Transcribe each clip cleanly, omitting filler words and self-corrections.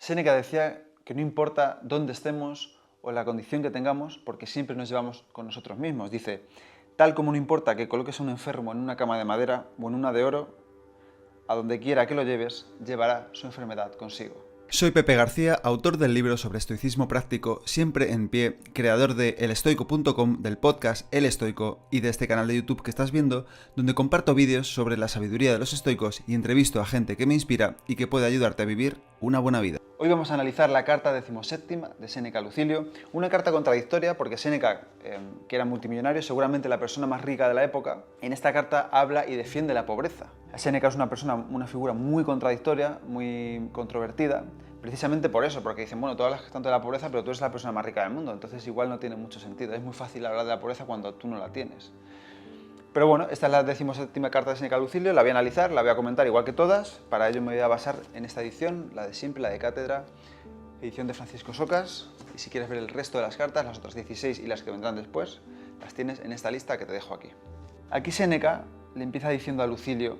Séneca decía que no importa dónde estemos o la condición que tengamos, porque siempre nos llevamos con nosotros mismos. Dice, tal como no importa que coloques a un enfermo en una cama de madera o en una de oro, a donde quiera que lo lleves, llevará su enfermedad consigo. Soy Pepe García, autor del libro sobre estoicismo práctico, siempre en pie, creador de elestoico.com, del podcast El Estoico y de este canal de YouTube que estás viendo, donde comparto vídeos sobre la sabiduría de los estoicos y entrevisto a gente que me inspira y que puede ayudarte a vivir una buena vida. Hoy vamos a analizar la carta 17ª de Séneca a Lucilio, una carta contradictoria porque Séneca, que era multimillonario, seguramente la persona más rica de la época, en esta carta habla y defiende la pobreza. Séneca es una figura muy contradictoria, muy controvertida, precisamente por eso, porque dicen, bueno, tú hablas tanto de la pobreza, pero tú eres la persona más rica del mundo, entonces igual no tiene mucho sentido. Es muy fácil hablar de la pobreza cuando tú no la tienes. Pero bueno, esta es la 17ª carta de Séneca a Lucilio, la voy a analizar, la voy a comentar igual que todas. Para ello me voy a basar en esta edición, la de siempre, la de cátedra, edición de Francisco Socas. Y si quieres ver el resto de las cartas, las otras 16 y las que vendrán después, las tienes en esta lista que te dejo aquí. Aquí Séneca le empieza diciendo a Lucilio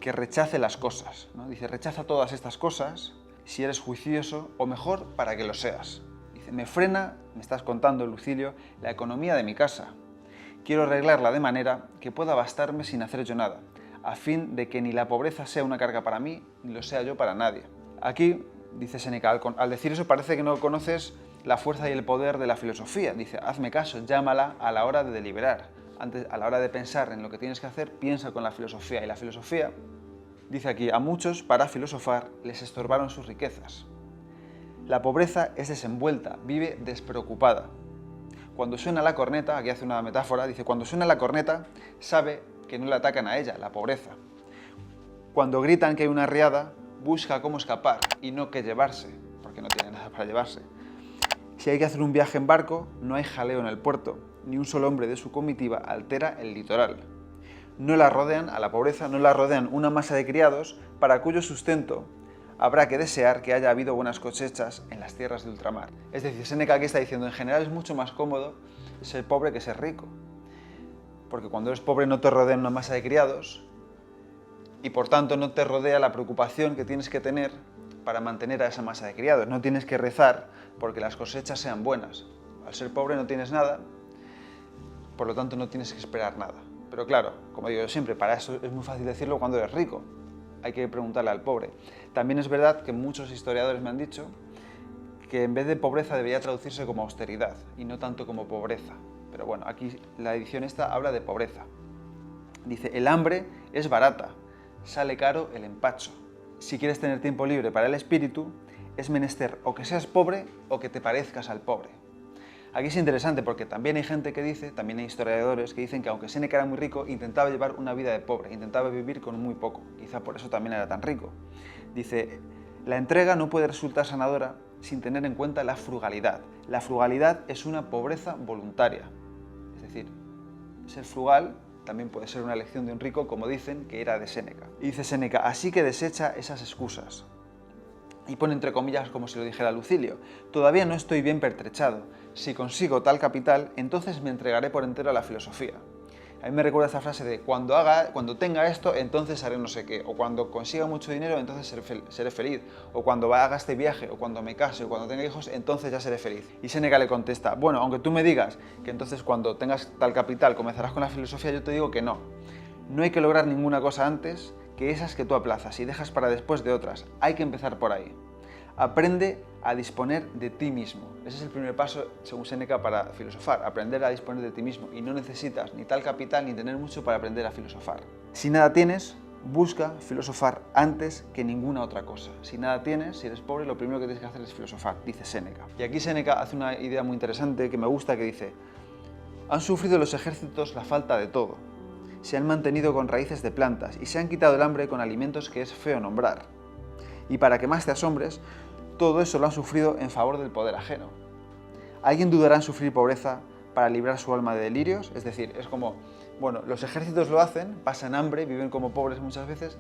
que rechace las cosas, ¿no? Dice, rechaza todas estas cosas si eres juicioso, o mejor, para que lo seas. Dice, me frena, me estás contando, Lucilio, la economía de mi casa. Quiero arreglarla de manera que pueda bastarme sin hacer yo nada, a fin de que ni la pobreza sea una carga para mí, ni lo sea yo para nadie. Aquí, dice Séneca, al decir eso parece que no conoces la fuerza y el poder de la filosofía. Dice, hazme caso, llámala a la hora de deliberar. Antes, a la hora de pensar en lo que tienes que hacer, piensa con la filosofía. Y la filosofía, dice aquí, a muchos, para filosofar, les estorbaron sus riquezas. La pobreza es desenvuelta, vive despreocupada. Cuando suena la corneta, aquí hace una metáfora, dice, cuando suena la corneta, sabe que no le atacan a ella, la pobreza. Cuando gritan que hay una riada, busca cómo escapar y no qué llevarse, porque no tiene nada para llevarse. Si hay que hacer un viaje en barco, no hay jaleo en el puerto, ni un solo hombre de su comitiva altera el litoral. No la rodean, a la pobreza, no la rodean una masa de criados para cuyo sustento habrá que desear que haya habido buenas cosechas en las tierras de ultramar. Es decir, Séneca aquí está diciendo, en general es mucho más cómodo ser pobre que ser rico. Porque cuando eres pobre no te rodea una masa de criados y por tanto no te rodea la preocupación que tienes que tener para mantener a esa masa de criados. No tienes que rezar porque las cosechas sean buenas. Al ser pobre no tienes nada, por lo tanto no tienes que esperar nada. Pero claro, como digo yo siempre, para eso es muy fácil decirlo cuando eres rico. Hay que preguntarle al pobre. También es verdad que muchos historiadores me han dicho que en vez de pobreza debería traducirse como austeridad y no tanto como pobreza. Pero bueno, aquí la edición esta habla de pobreza. Dice, el hambre es barata, sale caro el empacho. Si quieres tener tiempo libre para el espíritu, es menester o que seas pobre o que te parezcas al pobre. Aquí es interesante porque también hay gente que dice, también hay historiadores que dicen que aunque Séneca era muy rico, intentaba llevar una vida de pobre, intentaba vivir con muy poco. Quizá por eso también era tan rico. Dice, la entrega no puede resultar sanadora sin tener en cuenta la frugalidad. La frugalidad es una pobreza voluntaria. Es decir, ser frugal también puede ser una elección de un rico, como dicen que era de Séneca. Y dice Séneca, así que desecha esas excusas. Y pone entre comillas como si lo dijera Lucilio, todavía no estoy bien pertrechado, si consigo tal capital, entonces me entregaré por entero a la filosofía. A mí me recuerda esta frase de cuando tenga esto, entonces haré no sé qué, o cuando consiga mucho dinero, entonces seré feliz, o cuando haga este viaje, o cuando me case, o cuando tenga hijos, entonces ya seré feliz. Y Séneca le contesta, bueno, aunque tú me digas que entonces cuando tengas tal capital comenzarás con la filosofía, yo te digo que no. No hay que lograr ninguna cosa antes que esas que tú aplazas y dejas para después de otras. Hay que empezar por ahí. Aprende a disponer de ti mismo. Ese es el primer paso, según Séneca, para filosofar. Aprender a disponer de ti mismo. Y no necesitas ni tal capital ni tener mucho para aprender a filosofar. Si nada tienes, busca filosofar antes que ninguna otra cosa. Si nada tienes, si eres pobre, lo primero que tienes que hacer es filosofar, dice Séneca. Y aquí Séneca hace una idea muy interesante que me gusta, que dice, han sufrido los ejércitos la falta de todo. Se han mantenido con raíces de plantas y se han quitado el hambre con alimentos que es feo nombrar. Y para que más te asombres, todo eso lo han sufrido en favor del poder ajeno. ¿Alguien dudará en sufrir pobreza para librar su alma de delirios? Es decir, es como, bueno, los ejércitos lo hacen, pasan hambre, viven como pobres muchas veces,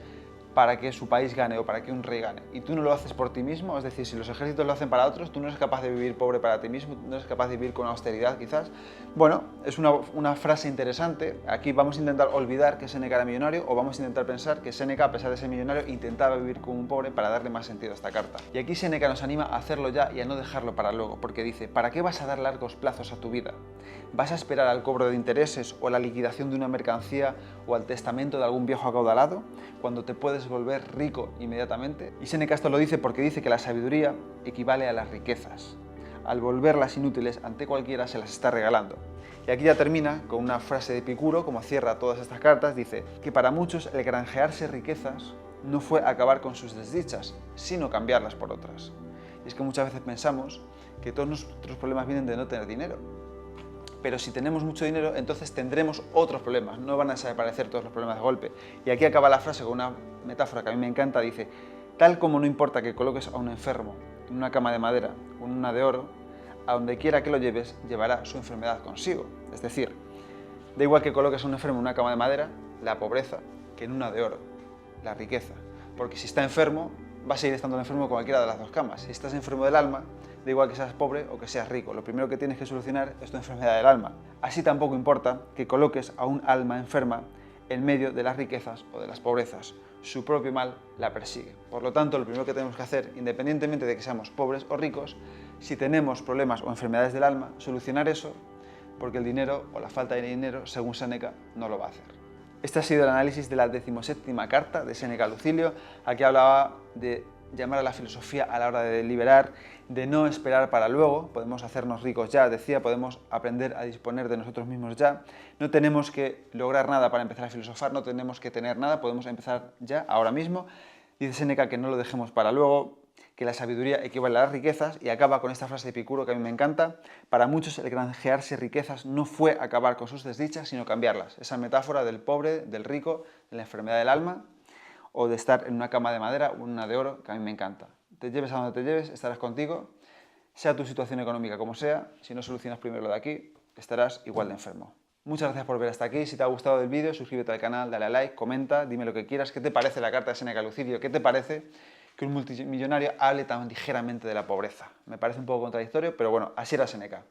para que su país gane o para que un rey gane, y tú no lo haces por ti mismo, es decir, si los ejércitos lo hacen para otros, tú no eres capaz de vivir pobre para ti mismo, no eres capaz de vivir con austeridad quizás. Bueno, es una frase interesante. Aquí vamos a intentar olvidar que Séneca era millonario, o vamos a intentar pensar que Séneca, a pesar de ser millonario, intentaba vivir como un pobre para darle más sentido a esta carta. Y aquí Séneca nos anima a hacerlo ya y a no dejarlo para luego, porque dice: ¿para qué vas a dar largos plazos a tu vida? ¿Vas a esperar al cobro de intereses o la liquidación de una mercancía o al testamento de algún viejo acaudalado cuando te puedes volver rico inmediatamente? Y Séneca esto lo dice porque dice que la sabiduría equivale a las riquezas. Al volverlas inútiles ante cualquiera se las está regalando. Y aquí ya termina con una frase de Epicuro, como cierra todas estas cartas, dice que para muchos el granjearse riquezas no fue acabar con sus desdichas, sino cambiarlas por otras. Y es que muchas veces pensamos que todos nuestros problemas vienen de no tener dinero. Pero si tenemos mucho dinero, entonces tendremos otros problemas, no van a desaparecer todos los problemas de golpe. Y aquí acaba la frase con una metáfora que a mí me encanta, dice: tal como no importa que coloques a un enfermo en una cama de madera o en una de oro, a donde quiera que lo lleves, llevará su enfermedad consigo. Es decir, da igual que coloques a un enfermo en una cama de madera, la pobreza, que en una de oro, la riqueza. Porque si está enfermo, va a seguir estando enfermo con cualquiera de las dos camas. Si estás enfermo del alma, da igual que seas pobre o que seas rico, lo primero que tienes que solucionar es tu enfermedad del alma. Así tampoco importa que coloques a un alma enferma en medio de las riquezas o de las pobrezas. Su propio mal la persigue. Por lo tanto, lo primero que tenemos que hacer, independientemente de que seamos pobres o ricos, si tenemos problemas o enfermedades del alma, solucionar eso, porque el dinero o la falta de dinero, según Séneca, no lo va a hacer. Este ha sido el análisis de la 17ª carta de Séneca a Lucilio. Aquí hablaba de llamar a la filosofía a la hora de deliberar, de no esperar para luego. Podemos hacernos ricos ya, decía, podemos aprender a disponer de nosotros mismos ya. No tenemos que lograr nada para empezar a filosofar, no tenemos que tener nada, podemos empezar ya, ahora mismo. Dice Séneca que no lo dejemos para luego, que la sabiduría equivale a las riquezas, y acaba con esta frase de Epicuro que a mí me encanta: para muchos el granjearse riquezas no fue acabar con sus desdichas, sino cambiarlas. Esa metáfora del pobre, del rico, de la enfermedad del alma, o de estar en una cama de madera o una de oro, que a mí me encanta. Te lleves a donde te lleves, estarás contigo, sea tu situación económica como sea. Si no solucionas primero lo de aquí, estarás igual de enfermo. Muchas gracias por ver hasta aquí. Si te ha gustado el vídeo, suscríbete al canal, dale a like, comenta, dime lo que quieras. ¿Qué te parece la carta de Séneca a Lucilio? ¿Qué te parece que un multimillonario hable tan ligeramente de la pobreza? Me parece un poco contradictorio, pero bueno, así era Séneca.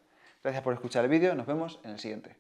Gracias por escuchar el vídeo, nos vemos en el siguiente.